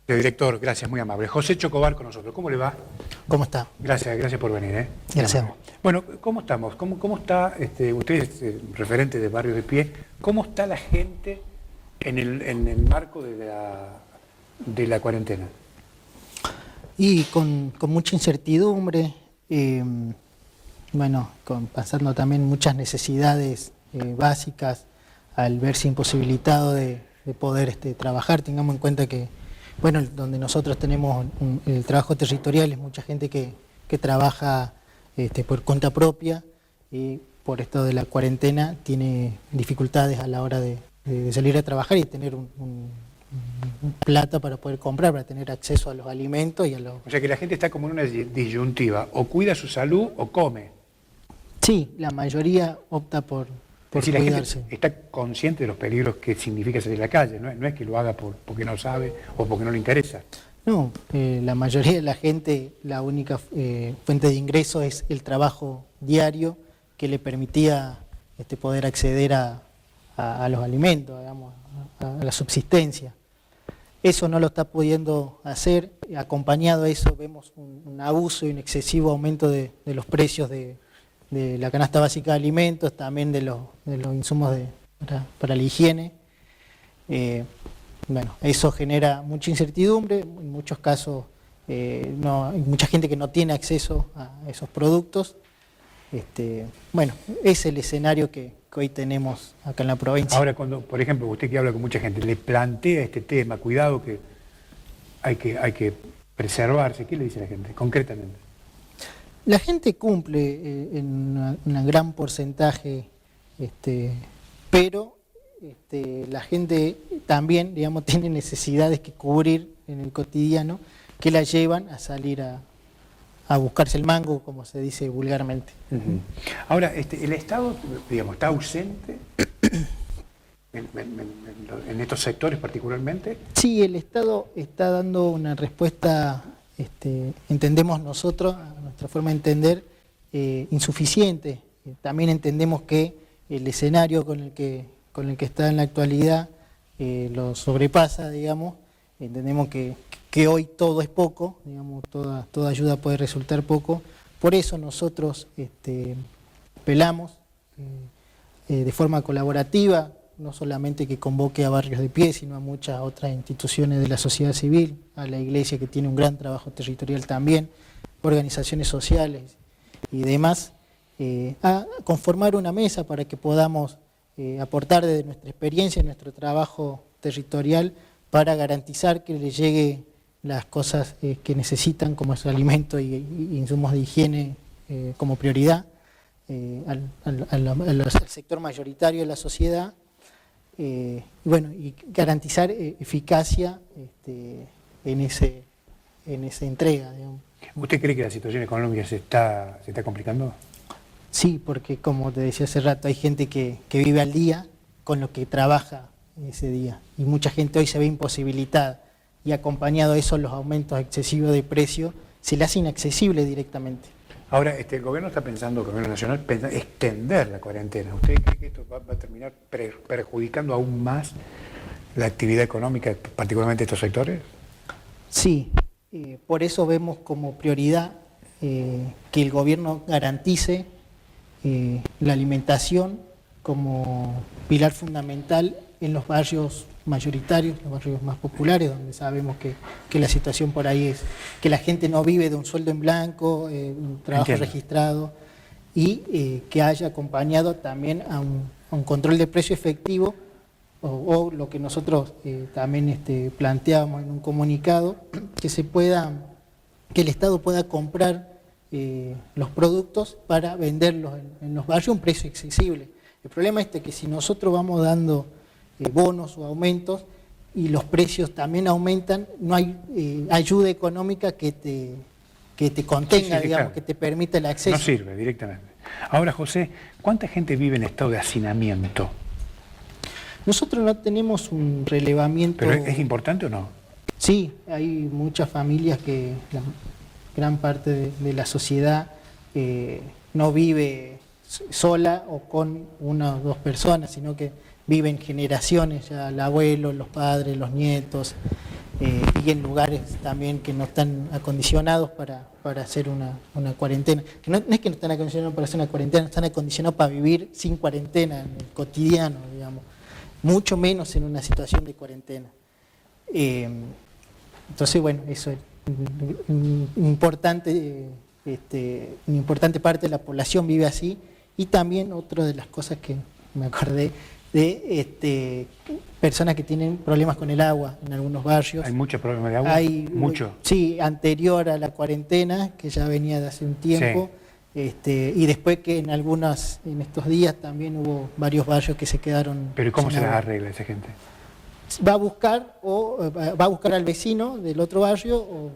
Director, gracias, muy amable. José Chocobar con nosotros. ¿Cómo le va? ¿Cómo está? Gracias por venir. Gracias. Bueno, ¿cómo estamos? ¿Cómo está, usted es referente de Barrios de Pie, cómo está la gente en el marco de la cuarentena? Y con mucha incertidumbre, pasando también muchas necesidades básicas, al verse imposibilitado de poder trabajar. Tengamos en cuenta que, donde nosotros tenemos el trabajo territorial, es mucha gente que trabaja por cuenta propia y por esto de la cuarentena tiene dificultades a la hora de salir a trabajar y tener un plata para poder comprar, para tener acceso a los alimentos y a los... O sea que la gente está como en una disyuntiva, o cuida su salud o come. Sí, la mayoría opta por Es decir, cuidarse. La gente está consciente de los peligros que significa salir a la calle, no es que lo haga porque no sabe o porque no le interesa. No, la mayoría de la gente, la única fuente de ingreso es el trabajo diario que le permitía poder acceder a los alimentos, digamos, a la subsistencia. Eso no lo está pudiendo hacer. Acompañado a eso vemos un abuso y un excesivo aumento de los precios de la canasta básica de alimentos, también de los insumos para la higiene. Eso genera mucha incertidumbre, en muchos casos hay mucha gente que no tiene acceso a esos productos. Es el escenario que hoy tenemos acá en la provincia. Ahora, cuando, por ejemplo, usted que habla con mucha gente, le plantea este tema, cuidado que hay que preservarse, ¿qué le dice la gente concretamente? La gente cumple en un gran porcentaje, pero la gente también, digamos, tiene necesidades que cubrir en el cotidiano que la llevan a salir a buscarse el mango, como se dice vulgarmente. Uh-huh. Ahora, el Estado, digamos, está ausente en estos sectores particularmente. Sí, el Estado está dando una respuesta, entendemos nosotros, a nuestra forma de entender, insuficiente. También entendemos que el escenario con el que está en la actualidad lo sobrepasa, digamos. Entendemos que hoy todo es poco, digamos, toda ayuda puede resultar poco. Por eso nosotros apelamos de forma colaborativa, no solamente que convoque a Barrios de Pie, sino a muchas otras instituciones de la sociedad civil, a la Iglesia, que tiene un gran trabajo territorial también, organizaciones sociales y demás, a conformar una mesa para que podamos aportar desde nuestra experiencia, nuestro trabajo territorial, para garantizar que les llegue las cosas que necesitan, como es alimento y insumos de higiene como prioridad, al sector mayoritario de la sociedad, y garantizar eficacia en esa entrega, digamos. ¿Usted cree que la situación económica se está complicando? Sí, porque como te decía hace rato, hay gente que vive al día con lo que trabaja ese día, y mucha gente hoy se ve imposibilitada, y acompañado a eso los aumentos excesivos de precio se le hace inaccesible directamente. Ahora, el gobierno está pensando, el gobierno nacional, extender la cuarentena. ¿Usted cree que esto va a terminar perjudicando aún más la actividad económica, particularmente estos sectores? Sí, por eso vemos como prioridad que el gobierno garantice la alimentación como pilar fundamental en los barrios mayoritarios, los barrios más populares, donde sabemos que la situación por ahí es que la gente no vive de un sueldo en blanco, un trabajo Entiendo. registrado, y que haya acompañado también a un control de precio efectivo, o lo que nosotros también planteamos en un comunicado, que el Estado pueda comprar los productos para venderlos en los barrios a un precio accesible. El problema es que si nosotros vamos dando bonos o aumentos y los precios también aumentan, no hay ayuda económica que te contenga, Sí, digamos, claro. que te permita el acceso. No sirve directamente. Ahora, José, ¿cuánta gente vive en estado de hacinamiento? Nosotros no tenemos un relevamiento... ¿Pero es importante o no? Sí, hay muchas familias que la gran parte de la sociedad no vive sola o con una o dos personas, sino que viven generaciones, ya el abuelo, los padres, los nietos, y hay en lugares también que no están acondicionados para hacer una cuarentena. Que no es que no están acondicionados para hacer una cuarentena, están acondicionados para vivir sin cuarentena en el cotidiano, digamos. Mucho menos en una situación de cuarentena. Entonces, bueno, eso es importante. Una importante parte de la población vive así. Y también otra de las cosas que me acordé de personas que tienen problemas con el agua en algunos barrios. ¿Hay muchos problemas de agua? ¿Mucho? Sí, anterior a la cuarentena, que ya venía de hace un tiempo. Sí. Y después que en estos días también hubo varios barrios que se quedaron. ¿Pero cómo se agua. las arregla esa gente? Va a buscar al vecino del otro barrio, o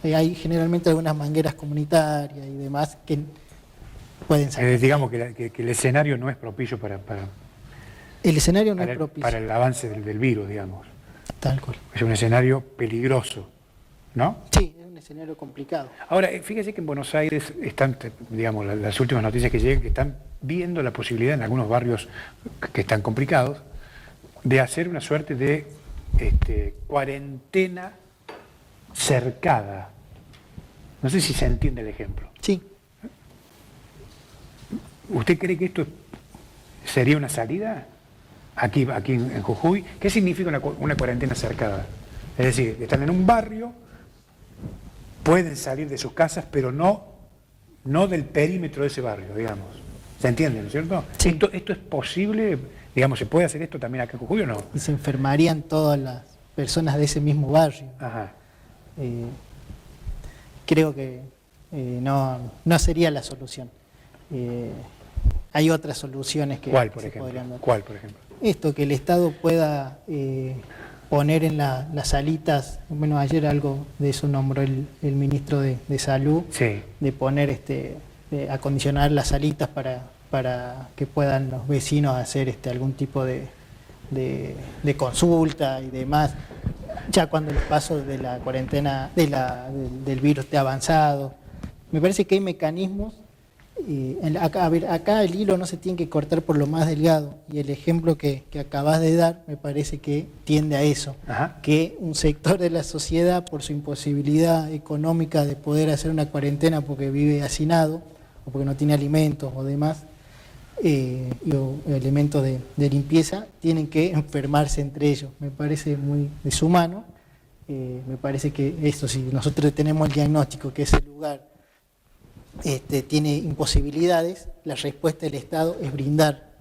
hay generalmente algunas mangueras comunitarias y demás que pueden salir. Digamos que el escenario no es propicio para el escenario no es propicio. Para el avance del virus, digamos. Tal cual. Es un escenario peligroso, ¿no? Sí, es un escenario complicado. Ahora, fíjese que en Buenos Aires están, digamos, las últimas noticias que llegan, que están viendo la posibilidad en algunos barrios que están complicados de hacer una suerte de cuarentena cercada. No sé si se entiende el ejemplo. Sí. ¿Usted cree que esto sería una salida aquí en Jujuy? ¿Qué significa una cuarentena cercada? Es decir, están en un barrio, pueden salir de sus casas, pero no del perímetro de ese barrio, digamos. ¿Se entiende, no es cierto? Sí. ¿Esto es posible? Digamos, ¿se puede hacer esto también acá en Jujuy o no? Y se enfermarían todas las personas de ese mismo barrio. Ajá. Creo que no sería la solución. Hay otras soluciones que ¿Cuál, por se ejemplo? podrían dar. ¿Cuál, por ejemplo? Esto, que el Estado pueda poner en las salitas, bueno, ayer algo de eso nombró el ministro de Salud, Sí. de poner, acondicionar las salitas para que puedan los vecinos hacer algún tipo de consulta y demás, ya cuando el paso de la cuarentena, del virus esté avanzado. Me parece que hay mecanismos. Acá el hilo no se tiene que cortar por lo más delgado, y el ejemplo que acabas de dar me parece que tiende a eso. Ajá. Que un sector de la sociedad, por su imposibilidad económica de poder hacer una cuarentena porque vive hacinado o porque no tiene alimentos o demás, o elementos de limpieza, tienen que enfermarse entre ellos. Me parece muy deshumano. Me parece que esto, si nosotros tenemos el diagnóstico que ese lugar tiene imposibilidades, la respuesta del Estado es brindar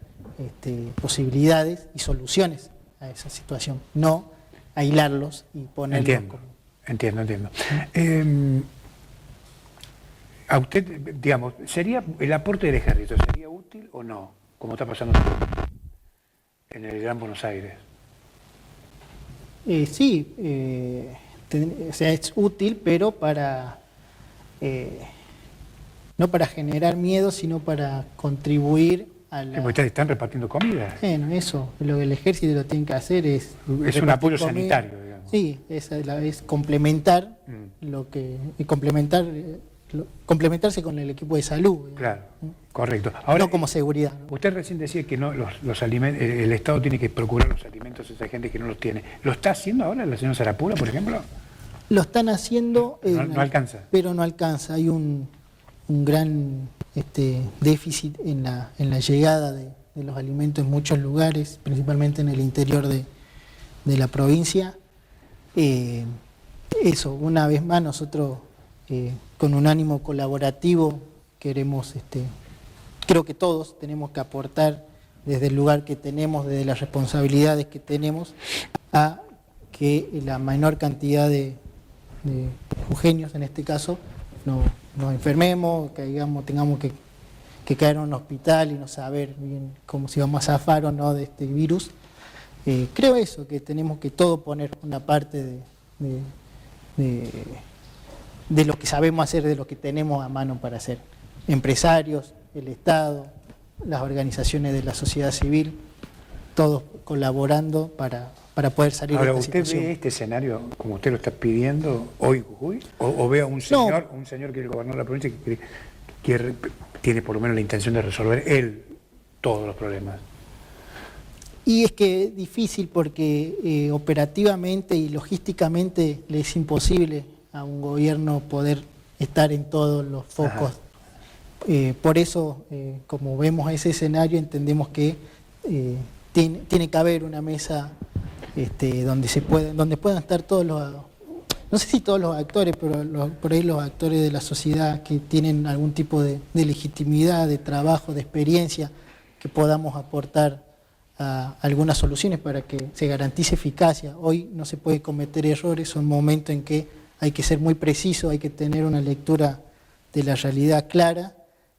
posibilidades y soluciones a esa situación, no aislarlos y ponerlos Entiendo. A usted, digamos, ¿sería el aporte del ejército, sería útil o no? Como está pasando en el Gran Buenos Aires. Sí, o sea, es útil, pero no para generar miedo, sino para contribuir a la... Ustedes están repartiendo comida. Bueno, eso, lo que el ejército lo tiene que hacer es un apoyo sanitario, digamos. Sí, es complementar complementarse con el equipo de salud. Digamos. Claro, correcto. Ahora, no como seguridad, ¿no? Usted recién decía que no los alimentos, el Estado tiene que procurar los alimentos a esa gente que no los tiene. ¿Lo está haciendo ahora la señora Sarapula, por ejemplo? Lo están haciendo... No alcanza. Pero no alcanza. Hay un gran déficit en la llegada de los alimentos en muchos lugares, principalmente en el interior de la provincia. Eso, una vez más, nosotros con un ánimo colaborativo queremos, creo que todos tenemos que aportar desde el lugar que tenemos, desde las responsabilidades que tenemos, a que la menor cantidad de jujeños, en este caso, no nos enfermemos, que tengamos que caer en un hospital y no saber bien cómo si vamos a zafar o no de este virus. Creo eso, que tenemos que todos poner una parte de lo que sabemos hacer, de lo que tenemos a mano para hacer. Empresarios, el Estado, las organizaciones de la sociedad civil, todos colaborando para poder salir Ahora, de esta situación. ¿usted ve este escenario como usted lo está pidiendo hoy en Jujuy? ¿O ve a un señor que gobernó la provincia que tiene por lo menos la intención de resolver él todos los problemas? Y es que es difícil porque operativamente y logísticamente le es imposible a un gobierno poder estar en todos los focos. Por eso, como vemos ese escenario, entendemos que tiene que haber una mesa donde puedan estar todos los, no sé si todos los actores, pero por ahí los actores de la sociedad que tienen algún tipo de legitimidad, de trabajo, de experiencia, que podamos aportar a algunas soluciones para que se garantice eficacia. Hoy no se puede cometer errores, son momentos en que hay que ser muy preciso, hay que tener una lectura de la realidad clara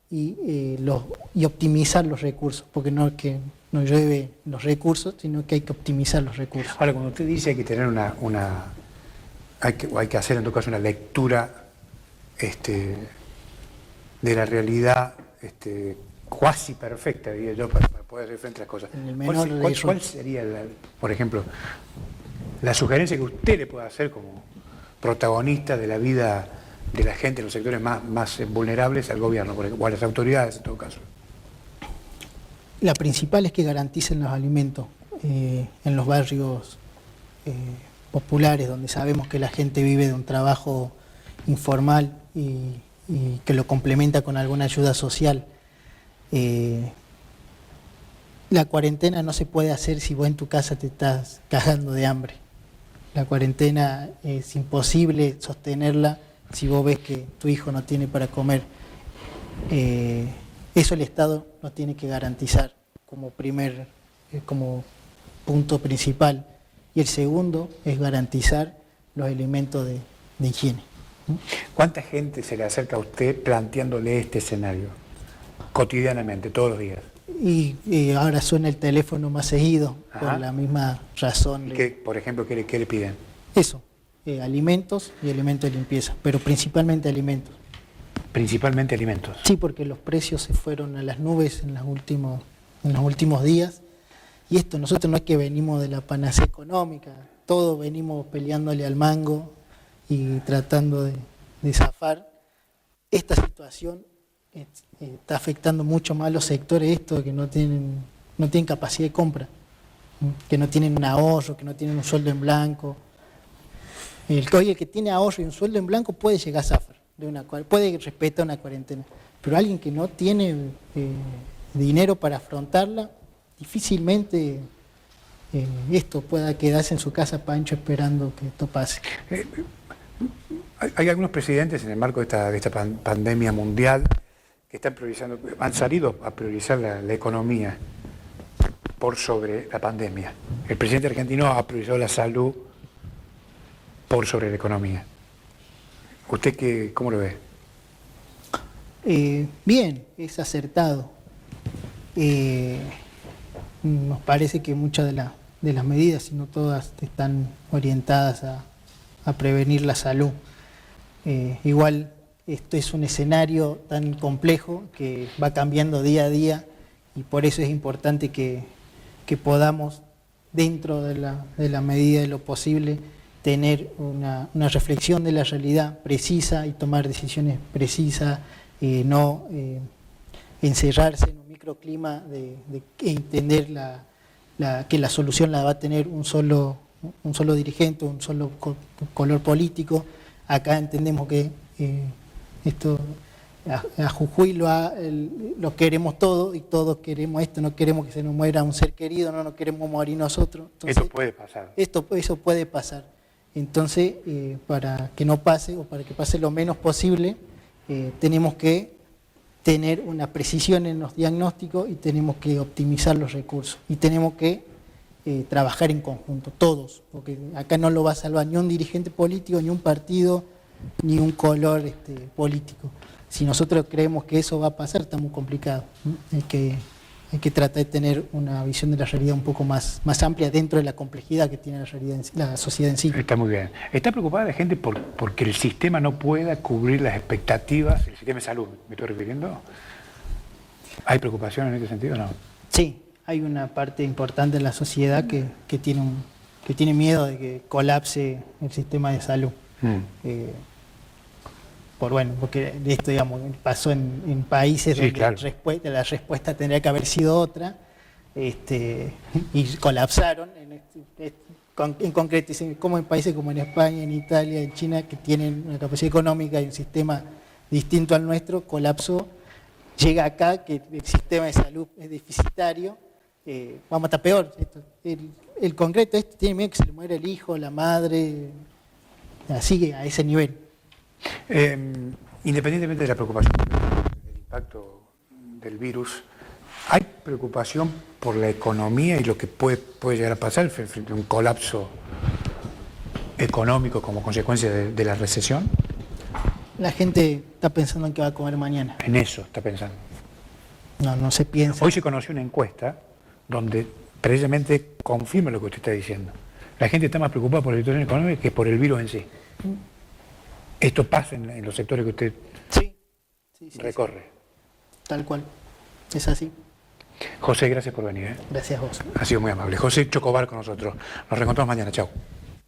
y optimizar los recursos, porque no es que no llueve los recursos, sino que hay que optimizar los recursos. Ahora, cuando usted dice hay que tener hay que hacer en todo caso una lectura de la realidad cuasi perfecta, diría yo, para poder hacer frente a las cosas. ¿Cuál sería, por ejemplo, la sugerencia que usted le pueda hacer como protagonista de la vida de la gente en los sectores más vulnerables al gobierno, por ejemplo, o a las autoridades en todo caso? La principal es que garanticen los alimentos en los barrios populares, donde sabemos que la gente vive de un trabajo informal y que lo complementa con alguna ayuda social. La cuarentena no se puede hacer si vos en tu casa te estás cagando de hambre. La cuarentena es imposible sostenerla si vos ves que tu hijo no tiene para comer. Eso el Estado lo tiene que garantizar como punto principal. Y el segundo es garantizar los elementos de higiene. ¿Cuánta gente se le acerca a usted planteándole este escenario cotidianamente, todos los días? Y ahora suena el teléfono más seguido. Ajá. Por la misma razón. ¿Y por ejemplo, qué le piden? Eso, alimentos y elementos de limpieza, pero principalmente alimentos. ¿Principalmente alimentos? Sí, porque los precios se fueron a las nubes en los últimos días. Y esto, nosotros no es que venimos de la panacea económica, todos venimos peleándole al mango y tratando de zafar. Esta situación está afectando mucho más a los sectores que no tienen capacidad de compra, que no tienen un ahorro, que no tienen un sueldo en blanco. El que tiene ahorro y un sueldo en blanco puede llegar a zafar, puede respetar una cuarentena, pero alguien que no tiene dinero para afrontarla, difícilmente esto pueda quedarse en su casa pancho esperando que esto pase. Hay algunos presidentes en el marco de esta pandemia mundial que han salido a priorizar la economía por sobre la pandemia. El presidente argentino ha priorizado la salud por sobre la economía. ¿Usted cómo lo ve? Bien, es acertado. Nos parece que muchas de las medidas, si no todas, están orientadas a prevenir la salud. Igual esto es un escenario tan complejo que va cambiando día a día y por eso es importante que podamos, dentro de la medida de lo posible, tener una reflexión de la realidad precisa y tomar decisiones precisas, no encerrarse en un microclima de entender que la solución la va a tener un solo dirigente, un solo color político. Acá entendemos que esto a Jujuy lo queremos todo y todos queremos esto, no queremos que se nos muera un ser querido, no nos queremos morir nosotros. Entonces, esto puede pasar. Eso puede pasar. Entonces, para que no pase o para que pase lo menos posible, tenemos que tener una precisión en los diagnósticos y tenemos que optimizar los recursos y tenemos que trabajar en conjunto, todos, porque acá no lo va a salvar ni un dirigente político, ni un partido, ni un color político. Si nosotros creemos que eso va a pasar, está muy complicado. Hay que tratar de tener una visión de la realidad un poco más amplia dentro de la complejidad que tiene la sociedad en sí. Está muy bien. ¿Está preocupada la gente porque el sistema no pueda cubrir las expectativas, el sistema de salud, me estoy refiriendo? ¿Hay preocupación en este sentido o no? Sí, hay una parte importante de la sociedad que tiene miedo de que colapse el sistema de salud. Porque esto, digamos, pasó en países donde la respuesta tendría que haber sido otra. y colapsaron. En concreto, como en países como en España, en Italia, en China, que tienen una capacidad económica y un sistema distinto al nuestro, colapsó. Llega acá, que el sistema de salud es deficitario, vamos a estar peor. El concreto tiene miedo que se le muera el hijo, la madre, así a ese nivel. Independientemente de la preocupación del impacto del virus, ¿hay preocupación por la economía y lo que puede llegar a pasar frente a un colapso económico como consecuencia de la recesión? La gente está pensando en qué va a comer mañana. En eso está pensando. No se piensa. Hoy se conoció una encuesta donde precisamente confirma lo que usted está diciendo. La gente está más preocupada por la situación económica que por el virus en sí. Esto pasa en los sectores que usted sí, recorre. Sí. Tal cual. Es así. José, gracias por venir. Gracias a vos. Ha sido muy amable. José Chocobar con nosotros. Nos reencontramos mañana. Chao.